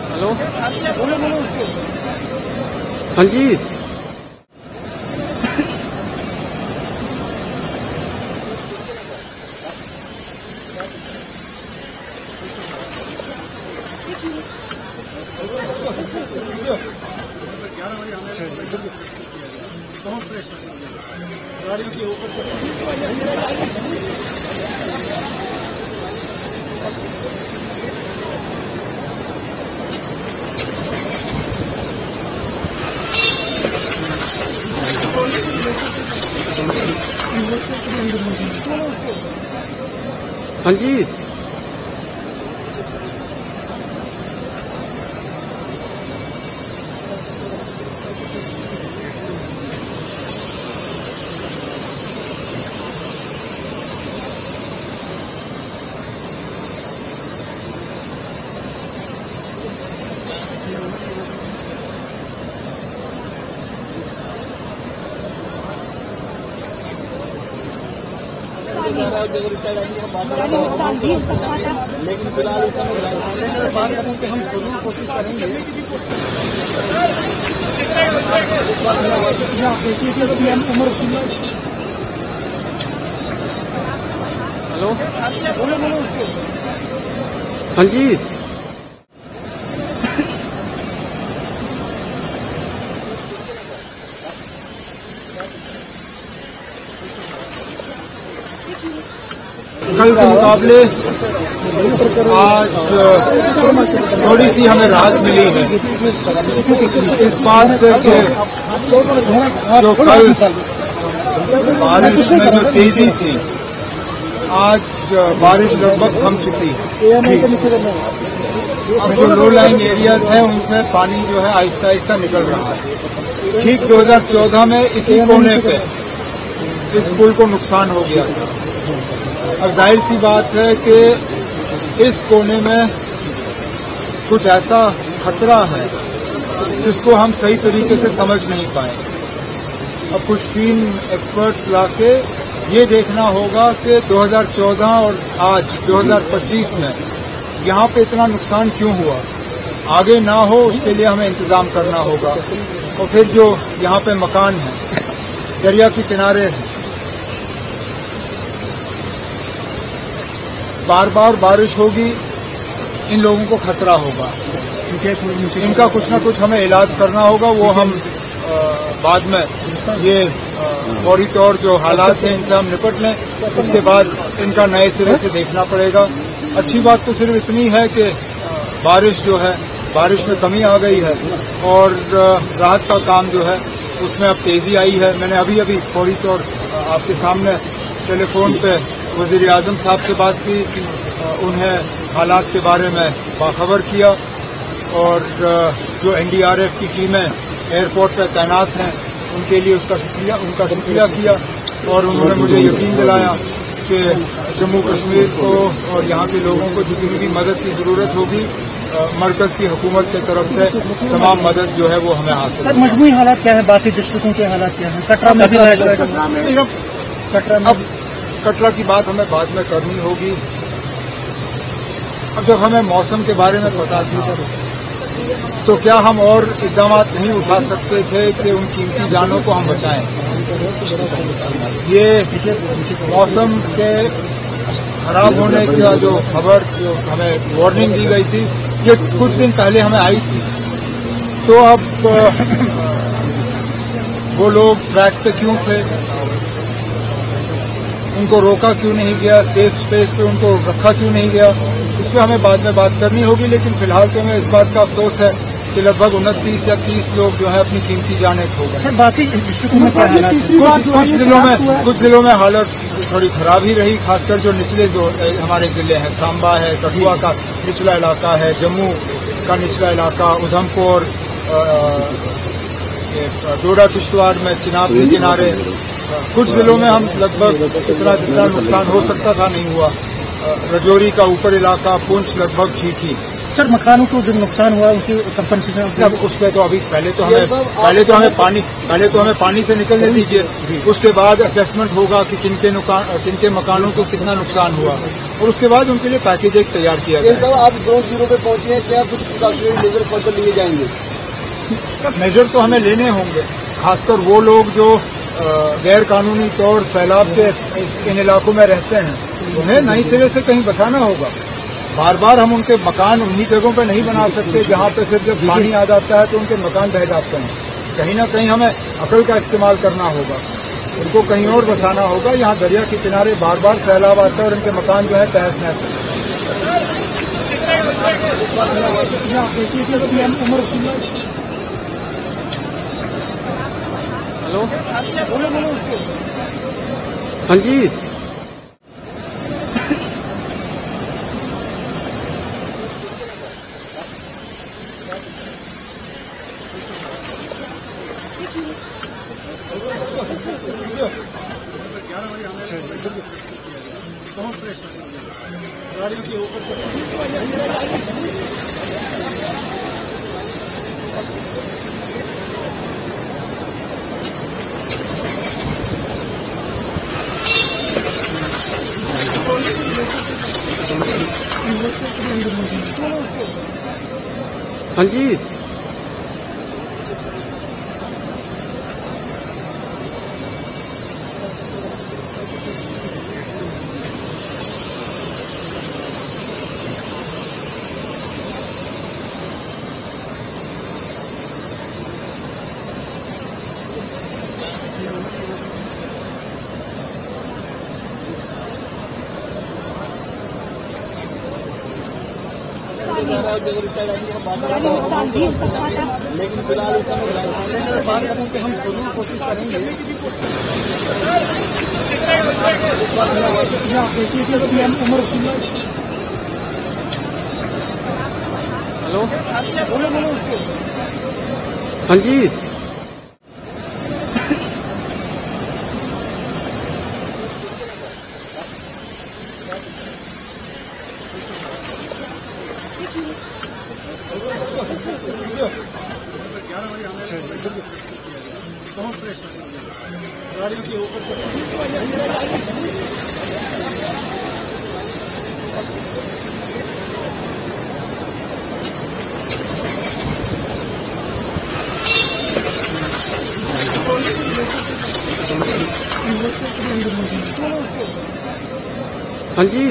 Hello, हाँ जी। हाँ जी। नुकसान भी हो सकता था, लेकिन फिलहाल इस समय बात करने की हम जरूर कोशिश करेंगे। हेलो, हाँ जी। कल के मुकाबले आज थोड़ी सी हमें राहत मिली है इस बात से कि जो कल बारिश में जो तेजी थी, आज बारिश लगभग थम चुकी है। अब जो लो लाइंग एरियाज हैं उनसे पानी जो है आहिस्ता आहिस्ता निकल रहा है। ठीक 2014 में इसी कोने पे इस पुल को नुकसान हो गया था। अब जाहिर सी बात है कि इस कोने में कुछ ऐसा खतरा है जिसको हम सही तरीके से समझ नहीं पाए। अब कुछ टीम एक्सपर्ट्स लाके ये देखना होगा कि 2014 और आज 2025 में यहाँ पे इतना नुकसान क्यों हुआ, आगे ना हो उसके लिए हमें इंतजाम करना होगा। और फिर जो यहाँ पे मकान है, दरिया के किनारे है, बार बार बारिश होगी, इन लोगों को खतरा होगा। इनका कुछ ना कुछ हमें इलाज करना होगा। वो हम बाद में ये फौरी तौर जो हालात हैं इनसे हम निपट लें, उसके बाद इनका नए सिरे से देखना पड़ेगा। अच्छी बात तो सिर्फ इतनी है कि बारिश जो है, बारिश में कमी आ गई है और राहत का काम जो है उसमें अब तेजी आई है। मैंने अभी अभी फौरी तौर आपके सामने टेलीफोन पे वज़ीर आज़म साहब से बात की, उन्हें हालात के बारे में बाखबर किया और जो एनडीआरएफ की टीमें एयरपोर्ट पर तैनात हैं उनके लिए उनका शुक्रिया किया और उन्होंने मुझे यकीन दिलाया कि जम्मू कश्मीर को और यहाँ के लोगों को जितनी भी मदद की ज़रूरत होगी मरकज की हुकूमत की तरफ से तमाम मदद जो है वो हमें हासिल है। मजमूई हालात क्या है, बाकी डिस्ट्रिक्टों के हालात क्या है? कटरा में भी अब कटरा की बात हमें बाद में करनी होगी। अब जब हमें मौसम के बारे में पता था तो क्या हम और इकदाम नहीं उठा सकते थे कि उन कीमती जानों को हम बचाएं। ये मौसम के खराब होने का जो खबर जो हमें वार्निंग दी गई थी, ये कुछ दिन पहले हमें आई थी। तो अब वो लोग ट्रैक पे क्यों थे, उनको रोका क्यों नहीं गया, सेफ स्पेस पे उनको रखा क्यों नहीं गया, इस पर हमें बाद में बात करनी होगी। लेकिन फिलहाल तो हमें इस बात का अफसोस है कि लगभग 29 या 30 लोग जो है अपनी कीमती जानें खो गए। बाकी डिस्ट्रिक्टों में क्या हालात है? कुछ जिलों में हालत थोड़ी खराब ही रही, खासकर जो निचले हमारे जिले हैं, सांबा है, कठुआ का निचला इलाका है, जम्मू का निचला इलाका, उधमपुर, डोडा किश्तवाड़ में चिनाब के किनारे, कुछ जिलों में हम लगभग जितना नुकसान हो सकता था नहीं हुआ। रजौरी का ऊपर इलाका, पुंछ लगभग ठीक ही। सर मकानों को जो नुकसान हुआ उसकी कंपनसेशन अब उस पर तो अभी पहले तो हमें पानी से निकलने दीजिए। उसके बाद असेसमेंट होगा कि किनके मकानों को कितना नुकसान हुआ और उसके बाद उनके लिए पैकेज एक तैयार किया जाए। आप ग्राउंड जीरो पे पहुंचे हैं, क्या कुछ प्रिकॉशनरी मेजर फर्दर लिए जाएंगे? मेजर तो हमें लेने होंगे, खासकर वो लोग जो गैर कानूनी तौर सैलाब के इन इलाकों में रहते हैं, उन्हें नई सिरे से कहीं बसाना होगा। बार बार हम उनके मकान उन्हीं जगहों पर नहीं बना सकते जहां पे फिर जब पानी आ जाता है तो उनके मकान बह जाते हैं। कहीं ना कहीं हमें अकल का इस्तेमाल करना होगा, उनको कहीं और बसाना होगा। यहाँ दरिया के किनारे बार बार सैलाब आता है और उनके मकान जो है तहस नहस हाँ जी। हाँ जी। नुकसान भी हो सकता था, लेकिन फिलहाल बात करने की हम जरूर कोशिश करेंगे। हेलो, हाँ जी। हाँ जी।